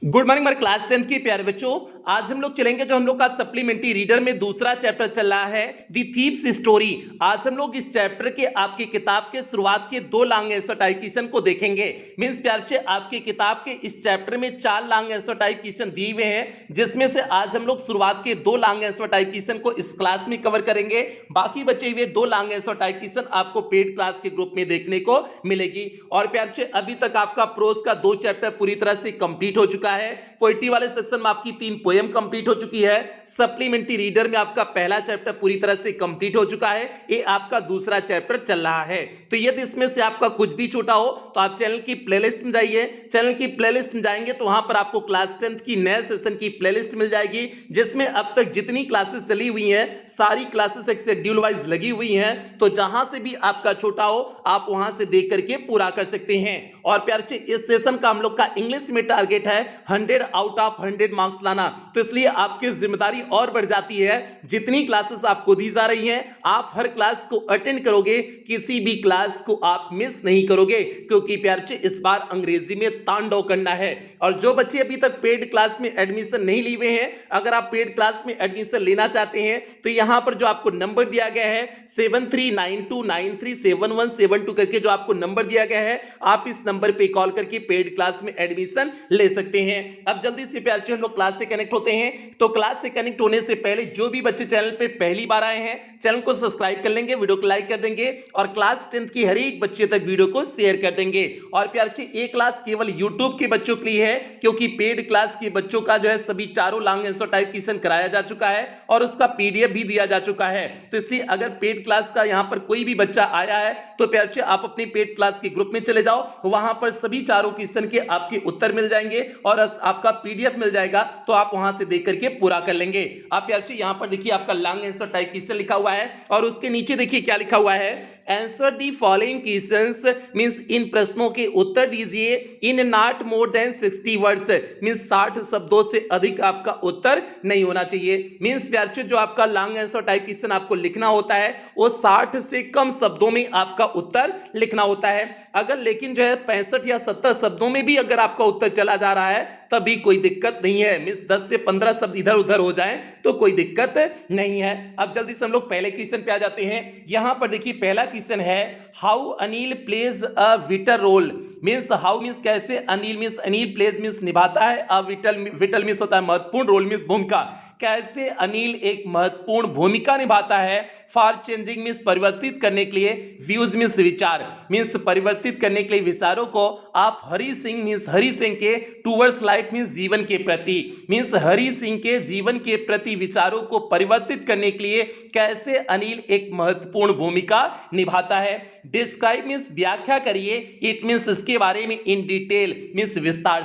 Good morning हमारे class 10 के प्यारे बच्चों। आज हम लोग चलेंगे जो हम लोग का सप्लीमेंट्री रीडर में दूसरा चैप्टर चल रहा है दी थीव्स स्टोरी। आज हम लोग इस चैप्टर के आपकी किताब के शुरुआत के 2 लॉन्ग आंसर टाइप क्वेश्चन को देखेंगे। मींस प्यारे बच्चे आपकी किताब के इस चैप्टर में 4 लॉन्ग आंसर टाइप क्वेश्चन दिए हुए हैं, जिसमें से आज हम लोग शुरुआत के 2 लॉन्ग आंसर टाइप क्वेश्चन को इस क्लास में कवर करेंगे। बाकी बचे हुए 2 लॉन्ग आंसर टाइप क्वेश्चन आपको पेड क्लास के ग्रुप में देखने को मिलेगी। और प्यारे बच्चे अभी तक आपका प्रोज का 2 चैप्टर पूरी तरह से कंप्लीट हो चुका है। पोएट्री वाले सेक्शन में आपकी 3 पोएम कंप्लीट हो चुकी है। सप्लीमेंट्री रीडर में आपका पहला चैप्टर पूरी तरह से कंप्लीट हो चुका है। ये आपका दूसरा चैप्टर चल रहा है। तो यदि इसमें से आपका कुछ भी छूटा हो तो आप चैनल की प्लेलिस्ट में जाइए। चैनल की प्लेलिस्ट में जाएंगे तो वहां पर आपको क्लास 10 की नए सेशन की प्लेलिस्ट मिल जाएगी, जिसमें अब तक जितनी क्लासेस चली हुई हैं सारी क्लासेस एक शेड्यूल वाइज लगी हुई हैं। तो जहां से भी आपका छोटा हो आप वहां से देख करके पूरा कर सकते हैं। और प्यारे इस सेशन का हम लोग का इंग्लिश में टारगेट है 100 आउट ऑफ 100 मार्क्स लाना। तो इसलिए आपकी जिम्मेदारी और बढ़ जाती है। जितनी क्लासेस आपको दी जा रही हैं आप हर क्लास को अटेंड करोगे, किसी भी क्लास को आप मिस नहीं करोगे, क्योंकि प्यारे इस बार अंग्रेजी में तांडव करना है। और जो बच्चे अभी तक पेड क्लास में एडमिशन नहीं लिए हुए हैं, अगर आप पेड क्लास में एडमिशन लेना चाहते हैं तो यहां पर जो आपको नंबर दिया गया है 7392937172 करके जो आपको नंबर दिया गया है, आप इस नंबर पे कॉल करके पेड क्लास में एडमिशन ले सकते हैं। अब जल्दी से प्यारे हम लोग क्लास से कनेक्ट होते हैं। तो क्लास से कनेक्ट होने से पहले जो भी बच्चे चैनल पे पहली बार आए हैं चैनल को सब्सक्राइब कर लेंगे, वीडियो को लाइक कर देंगे और क्लास 10 की हर एक बच्चे तक वीडियो को शेयर कर देंगे। और प्यारे ये क्लास केवल यूट्यूब के बच्चों के लिए है, क्योंकि पेड क्लास के बच्चों का जो है सभी चारों लॉन्ग आंसर टाइप क्वेश्चन कराया जा चुका है और उसका पीडीएफ भी दिया जा चुका है। तो इसलिए अगर पेड क्लास का यहां पर कोई भी बच्चा आया है तो प्यारे आप अपनी पेड क्लास के ग्रुप में चले जाओ, वहां पर सभी चारों क्वेश्चन के आपके उत्तर मिल जाएंगे और आपका पीडीएफ मिल जाएगा, तो आप वहां से देख करके पूरा कर लेंगे। आप यार यहां पर देखिए आपका लॉन्ग आंसर टाइप क्वेश्चन लिखा हुआ है और उसके नीचे देखिए क्या लिखा हुआ है, answer the following questions. Means इन प्रश्नों के उत्तर दीजिए in not more than 60 words. Means 60 शब्दों से अधिक आपका उत्तर नहीं होना चाहिए। मींस प्यारे जो आपका लॉन्ग आंसर टाइप क्वेश्चन आपको लिखना होता है वो 60 से कम शब्दों में आपका उत्तर लिखना होता है। अगर लेकिन जो है 65 या 70 शब्दों में भी अगर आपका उत्तर चला जा रहा है तभी कोई दिक्कत नहीं है। मींस 10 से 15 शब्द इधर उधर हो जाएं तो कोई दिक्कत नहीं है। अब जल्दी से हम लोग पहले क्वेश्चन पे आ जाते हैं। यहां पर देखिए पहला क्वेश्चन है how Anil plays a vital role. Means how means कैसे, Anil means Anil, plays means निभाता है, अ विटल मींस होता है महत्वपूर्ण, रोल मींस भूमिका। कैसे अनिल एक महत्वपूर्ण भूमिका निभाता है, फॉर चेंजिंग मींस परिवर्तित करने के लिए, व्यूज मींस विचार, मींस परिवर्तित करने के लिए विचारों को, आप हरि सिंह मींस हरि सिंह के टूवर्ड्स लाइफ मींस जीवन के प्रति, मींस हरि सिंह के जीवन के प्रति विचारों को परिवर्तित करने के लिए कैसे अनिल एक महत्वपूर्ण भूमिका निभाता है। डिस्क्राइब मींस व्याख्या करिए, इट मींस इसके बारे में, इन डिटेल मींस विस्तार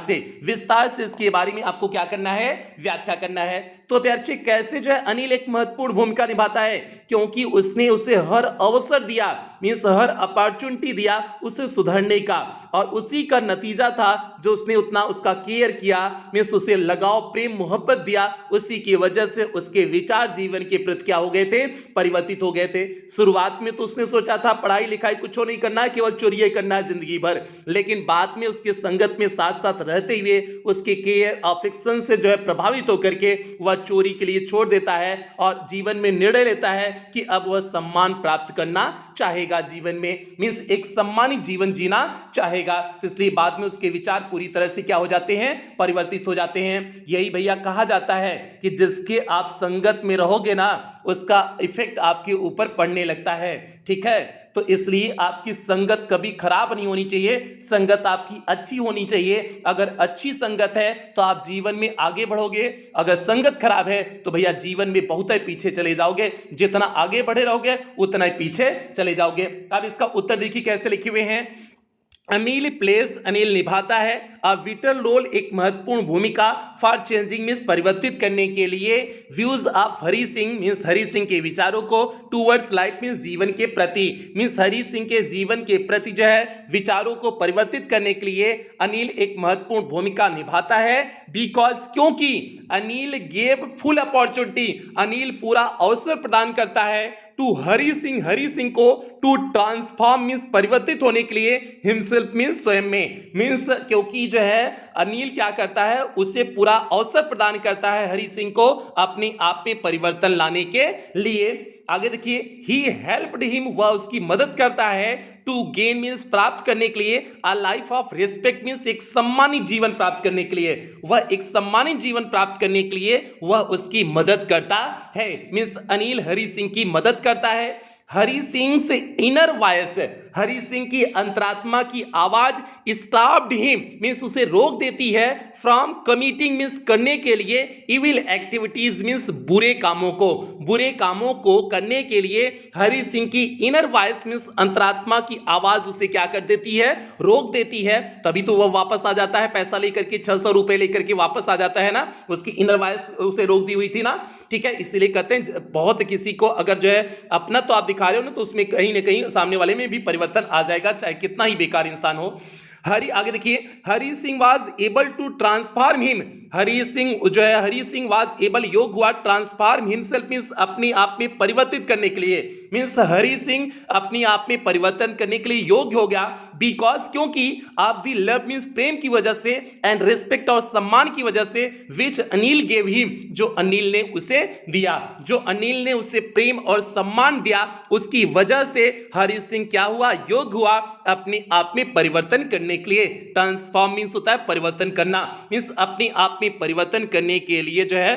से इसके बारे में आपको क्या करना है, व्याख्या करना है। तो प्यारे कैसे जो है अनिल एक महत्वपूर्ण भूमिका निभाता है, क्योंकि उसने उसे हर अवसर दिया, मींस हर अपॉर्चुनिटी दिया उसे सुधरने का, और उसी का नतीजा था जो उसने उतना उसका केयर किया, मींस उसे लगाव प्रेम मोहब्बत दिया, उसी की वजह से उसके विचार जीवन के प्रति क्या हो गए थे, परिवर्तित हो गए थे। शुरुआत में तो उसने सोचा था पढ़ाई लिखाई कुछ नहीं करना है, केवल चोरी करना है जिंदगी भर, लेकिन बाद में उसके संगत में साथ साथ रहते हुए उसके केयर अफेक्शन से जो है प्रभावित होकर के वह चोरी के लिए छोड़ देता है और जीवन में निर्णय लेता है कि अब वह सम्मान प्राप्त करना चाहेगा जीवन में, मींस एक सम्मानित जीवन जीना चाहेगा। तो इसलिए बाद में उसके विचार पूरी तरह से क्या हो जाते हैं, परिवर्तित हो जाते हैं। यही भैया कहा जाता है कि जिसके आप संगत में रहोगे ना उसका इफेक्ट आपके ऊपर पड़ने लगता है। ठीक है, तो इसलिए आपकी संगत कभी खराब नहीं होनी चाहिए, संगत आपकी अच्छी होनी चाहिए। अगर अच्छी संगत है तो आप जीवन में आगे बढ़ोगे, अगर संगत खराब है तो भैया जीवन में बहुत ही पीछे चले जाओगे, जितना आगे बढ़े रहोगे उतना ही पीछे चले जाओगे। अब इसका उत्तर देखिए कैसे लिखे हुए हैं, अनिल प्लेस, अनिल निभाता है, अ विटल रोल एक महत्वपूर्ण भूमिका, फॉर चेंजिंग मींस परिवर्तित करने के लिए, views of Hari Singh means Hari Singh के विचारों को, टूवर्ड्स लाइफ मींस जीवन के प्रति, मींस हरि सिंह के जीवन के प्रति जो है विचारों को परिवर्तित करने के लिए अनिल एक महत्वपूर्ण भूमिका निभाता है। बिकॉज क्योंकि Anil gave full opportunity, Anil पूरा अवसर प्रदान करता है टू हरी सिंह को टू ट्रांसफॉर्म मीन्स परिवर्तित होने के लिए हिमसेल्फ मीन्स स्वयं में मीन्स क्योंकि जो है अनिल क्या करता है उसे पूरा अवसर प्रदान करता है हरी सिंह को अपने आप में परिवर्तन लाने के लिए। आगे देखिए ही हेल्प्ड हिम वह उसकी मदद करता है टू गेन मीन्स प्राप्त करने के लिए a life of respect means एक सम्मानित जीवन प्राप्त करने के लिए वह एक सम्मानित जीवन प्राप्त करने के लिए वह उसकी मदद करता है मीन्स अनिल हरी सिंह की मदद करता है। हरी सिंह से इनर वॉइस हरी सिंह की अंतरात्मा की आवाज स्टॉप्ड हिम मीन्स उसे रोक देती है फ्रॉम कमिटिंग मीन्स करने के लिए इविल एक्टिविटीज मीन्स बुरे कामों को करने के लिए हरी सिंह की इनर वॉइस मीन्स अंतरात्मा की आवाज उसे क्या कर देती है रोक देती है। तभी तो वह वापस आ जाता है पैसा लेकर के 600 रुपए लेकर के वापस आ जाता है ना उसकी इनर वॉइस उसे रोक दी हुई थी ना ठीक है। इसलिए कहते हैं बहुत किसी को अगर जो है अपना तो आप दिखा रहे हो ना तो उसमें कहीं ना कहीं सामने वाले में भी परिवर्तन आ जाएगा चाहे कितना ही बेकार इंसान हो। आगे देखिए Hari Singh was able to transform him Hari Singh was able योग हुआ ट्रांसफॉर्म हिमसेल्फ मींस अपने आप में परिवर्तित करने के लिए मींस हरी सिंह अपने आप में परिवर्तन करने के लिए योग्य हो गया बिकॉज क्योंकि आप दी लव मींस प्रेम की वजह से एंड रिस्पेक्ट और सम्मान की वजह से विच अनिल गेव हिम जो अनिल ने उसे प्रेम और सम्मान दिया उसकी वजह से हरी सिंह क्या हुआ योग्य हुआ अपने आप में परिवर्तन करने के लिए। ट्रांसफॉर्म मींस होता है परिवर्तन करना मींस अपने आप में परिवर्तन करने के लिए जो है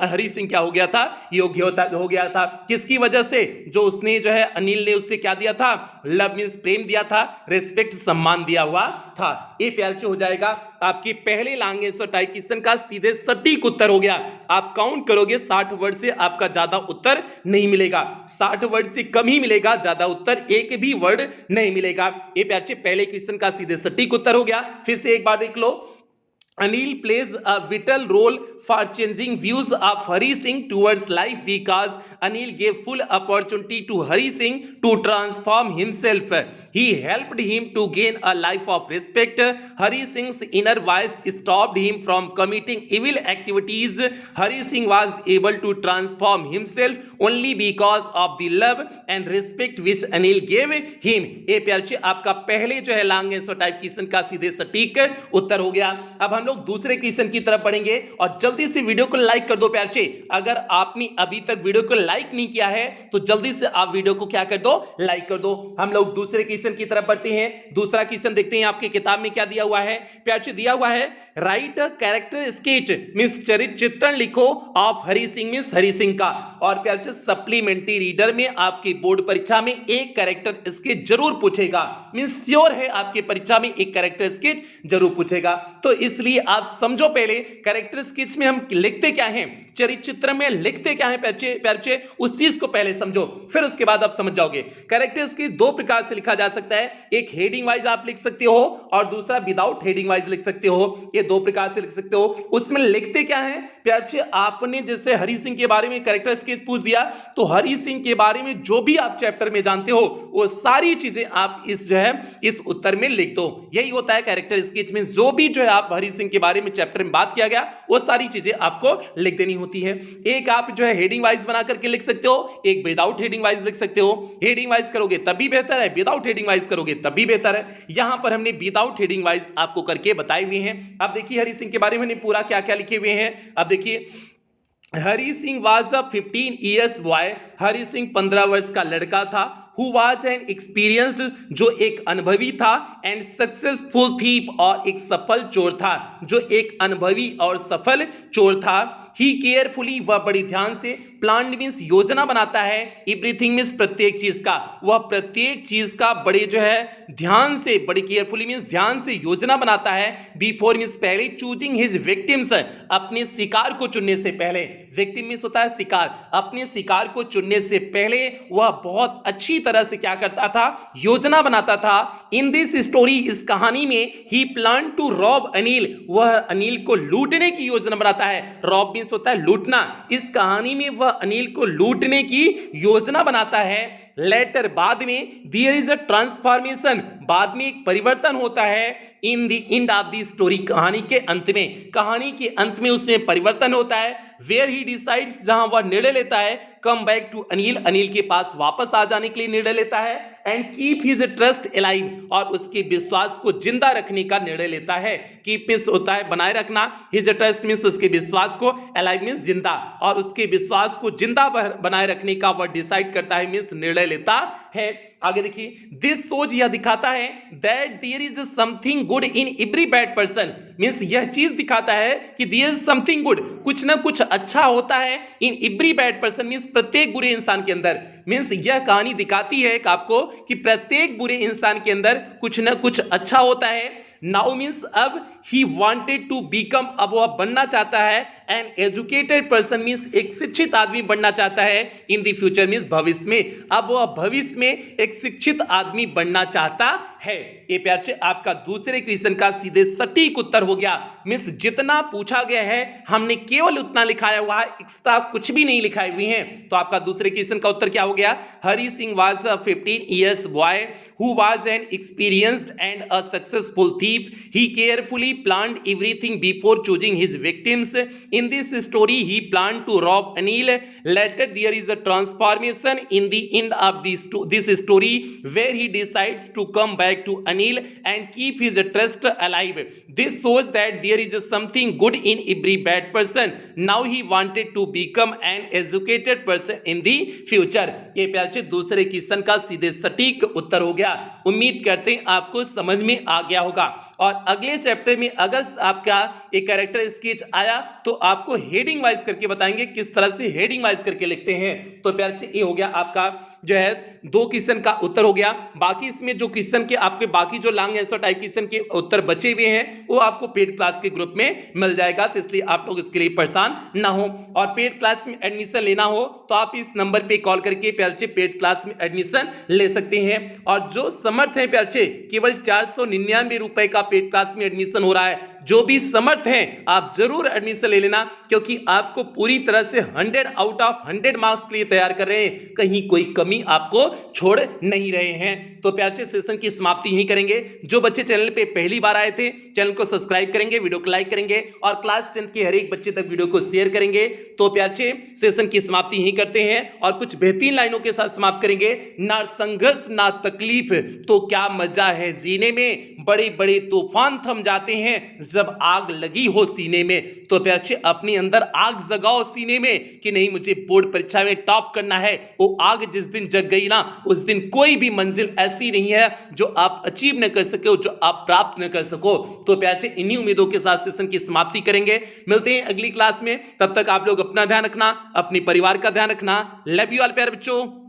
हरी सिंह क्या हो गया था योग्य हो गया था किसकी वजह से जो उसने जो है अनिल ने उससे क्या दिया था लव मींस प्रेम दिया था रिस्पेक्ट सम्मान दिया हुआ था। ये प्यार से हो जाएगा आपकी पहले लैंग्वेज टाइप क्वेश्चन का सीधे सटीक उत्तर हो गया। आप काउंट करोगे 60 वर्ड से आपका ज्यादा उत्तर नहीं मिलेगा 60 वर्ड से कम ही मिलेगा ज्यादा उत्तर एक भी वर्ड नहीं मिलेगा। ये प्यार से पहले क्वेश्चन का सीधे सटीक उत्तर हो गया। फिर से एक बार देख लो Anil plays a vital role for changing views of Hari Singh towards life because Anil gave full opportunity to Hari Singh to transform himself. He helped him to gain a life of respect. Hari Singh's inner voice stopped him from committing evil activities. Hari Singh was able to transform himself only because of the love and respect which Anil gave him. ये प्यार से आपका पहले जो है long answer type question का सीधे सटीक उत्तर हो गया। अब हम लोग दूसरे क्वेश्चन की तरफ बढ़ेंगे और जल्दी से वीडियो को लाइक कर दो प्यार से। अगर आपने अभी तक वीडियो को लाइक नहीं किया है तो जल्दी से आप वीडियो को क्या कर दो लाइक कर दो। हम लोग दूसरे क्वेश्चन की तरफ बढ़ते हैं। दूसरा क्वेश्चन देखते हैं आपकी किताब में क्या दिया हुआ है। प्यार से दिया हुआ है right a character sketch means चरित्र चित्रण लिखो ऑफ हरी सिंह मींस हरी सिंह का। और प्यार से सप्लीमेंट्री रीडर में आपकी बोर्ड परीक्षा में एक कैरेक्टर स्केच जरूर पूछेगा मींस श्योर है आपकी परीक्षा में एक कैरेक्टर स्केच जरूर पूछेगा। तो इसलिए आप समझो पहले कैरेक्टर स्केच में हम लिखते क्या हैं चरित्र चित्र में लिखते क्या है प्यार से उस चीज को पहले समझो फिर उसके बाद आप समझ जाओगे। कैरेक्टर स्केच दो प्रकार से लिखा जा सकता है एक हेडिंग वाइज आप लिख सकते हो और दूसरा विदाउट हेडिंग वाइज लिख सकते हो। ये दो प्रकार से लिख सकते हो। उसमें लिखते क्या है प्यार से आपने जैसे हरी सिंह के बारे में कैरेक्टर स्केच पूछ दिया तो हरी सिंह के बारे में जो भी आप चैप्टर में जानते हो वो सारी चीजें आप इस उत्तर में लिख दो। यही होता है कैरेक्टर स्केच में जो भी जो है आप हरी सिंह के बारे में चैप्टर में बात किया गया वो सारी चीजें आपको लिख देनी होती है। एक आप जो है हेडिंग वाइज बना करके लिख सकते हो एक विदाउट हेडिंग वाइज लिख सकते हो। हेडिंग वाइज करोगे तभी बेहतर है विदाउट हेडिंग वाइज करोगे तभी बेहतर है। यहां पर हमने विदाउट हेडिंग वाइज आपको करके बताए हुए हैं। अब देखिए हरी सिंह के बारे में पूरा क्या क्या लिखे हुए हैं। अब देखिए Hari Singh was a 15 years boy Hari Singh 15 वर्ष का लड़का था who was an experienced जो एक अनुभवी था and successful thief और एक सफल चोर था जो एक अनुभवी और सफल चोर था। ही केयरफुली वह बड़ी ध्यान से प्लान मीन्स योजना बनाता है एवरीथिंग मीन्स प्रत्येक चीज का वह प्रत्येक चीज का बड़े जो है ध्यान से बड़ी केयरफुली मीन्स ध्यान से योजना बनाता है बिफोर मीन्स पहले चूजिंग हिज विक्टिम्स अपने शिकार को चुनने से पहले विक्टिम मीन्स होता है शिकार अपने शिकार को चुनने से पहले वह बहुत अच्छी तरह से क्या करता था योजना बनाता था। इन दिस स्टोरी इस कहानी में ही प्लान टू रॉब अनिल वह अनिल को लूटने की योजना बनाता है। रॉब मीन्स होता है लूटना। इस कहानी में वह अनिल को लूटने की योजना बनाता है। लेटर बाद में, देयर इज अ ट्रांसफॉर्मेशन बाद में एक परिवर्तन होता है, in the end of the story कहानी के अंत में, कहानी के अंत में उसमें परिवर्तन होता है, वेयर ही डिसाइड्स जहां वह निर्णय लेता है, come back to Anil Anil के पास वापस आ जाने के लिए निर्णय लेता है, and keep his trust alive और उसके विश्वास को जिंदा रखने का निर्णय लेता है। कीप मींस होता है बनाए रखना, हिज ट्रस्ट मींस उसके विश्वास को, अलाइव मींस जिंदा, और उसके विश्वास को जिंदा बनाए रखने का वह डिसाइड करता है मींस निर्णय लेता है। आगे देखिए, दिस सोच यह दिखाता है that there is something good in every bad person means यह चीज दिखाता है कि देयर इज समथिंग गुड कुछ ना कुछ अच्छा होता है, इन एवरी बैड पर्सन मींस प्रत्येक बुरे इंसान के अंदर, मींस यह कहानी दिखाती है कि आपको कि प्रत्येक बुरे इंसान के अंदर कुछ ना कुछ अच्छा होता है। नाउ मींस अब ही वांटेड टू बिकम अब वह बनना चाहता है, एन एजुकेटेड पर्सन मींस एक शिक्षित आदमी बनना चाहता है, इन द फ्यूचर मींस भविष्य में, अब वह भविष्य में एक शिक्षित आदमी बनना चाहता है। ये प्यार से आपका दूसरे क्वेश्चन का सीधे सटीक उत्तर हो गया, मींस जितना पूछा गया है हमने केवल उतना लिखाया हुआ है, एक्स्ट्रा कुछ भी नहीं लिखाए हुए हैं। तो आपका दूसरे क्वेश्चन का उत्तर क्या हो गया, Hari Singh was a 15 years boy who was an experienced and a successful thief. He carefully planned everything before choosing his victims. In this story, he planned to rob Anil. Later, there is a transformation in the end of this story where he decides to come back to Anil and keep his trust alive. This shows that there is something good in every bad person. Now he wanted to become an educated person in the future. ये प्यार से दूसरे question का सीधे सटीक उत्तर हो गया। उम्मीद करते हैं आपको समझ में आ गया होगा, और अगले चैप्टर में अगर आपका एक कैरेक्टर स्केच आया तो आपको हेडिंग वाइज करके बताएंगे किस तरह से हेडिंग वाइज करके लिखते हैं। तो प्यार से ये हो गया आपका जो है दो क्वेश्चन का उत्तर हो गया। बाकी इसमें जो क्वेश्चन के आपके बाकी जो लॉन्ग आंसर टाइप क्वेश्चन के उत्तर बचे हुए हैं वो आपको पेड क्लास के ग्रुप में मिल जाएगा, तो इसलिए आप लोग इसके लिए परेशान ना हो। और पेड क्लास में एडमिशन लेना हो तो आप इस नंबर पे कॉल करके प्यार से पेड क्लास में एडमिशन ले सकते हैं। और जो समर्थ है प्यार से केवल 499 रुपए का पेड क्लास में एडमिशन हो रहा है, जो भी समर्थ हैं आप जरूर एडमिशन ले लेना, क्योंकि आपको पूरी तरह से 100 आउट ऑफ 100 मार्क्स के लिए तैयार कर रहे हैं, कहीं कोई कमी आपको छोड़ नहीं रहे हैं। तो प्यार से सेशन की समाप्ति यही करेंगे। जो बच्चे चैनल पे पहली बार आए थे चैनल को सब्सक्राइब करेंगे, वीडियो को लाइक करेंगे और क्लास 10 के हर एक बच्चे तक वीडियो को शेयर करेंगे। तो प्यार से सेशन की समाप्ति यही करते हैं और कुछ बेहतरीन लाइनों के साथ समाप्त करेंगे। ना संघर्ष ना तकलीफ तो क्या मजा है जीने में, बड़े बड़े तूफान थम जाते हैं जब आग लगी हो सीने में। तो प्यार से अपने अंदर आग जगाओ सीने में कि नहीं मुझे बोर्ड परीक्षा में टॉप करना है। वो आग जिस दिन जग गई ना उस दिन कोई भी मंजिल ऐसी नहीं है जो आप अचीव न कर सको, जो आप प्राप्त न कर सको। तो प्यार से इन्हीं उम्मीदों के साथ सेशन की समाप्ति करेंगे। मिलते हैं अगली क्लास में, तब तक आप लोग अपना ध्यान रखना, अपने परिवार का ध्यान रखना। लव यू ऑल प्यारे बच्चों।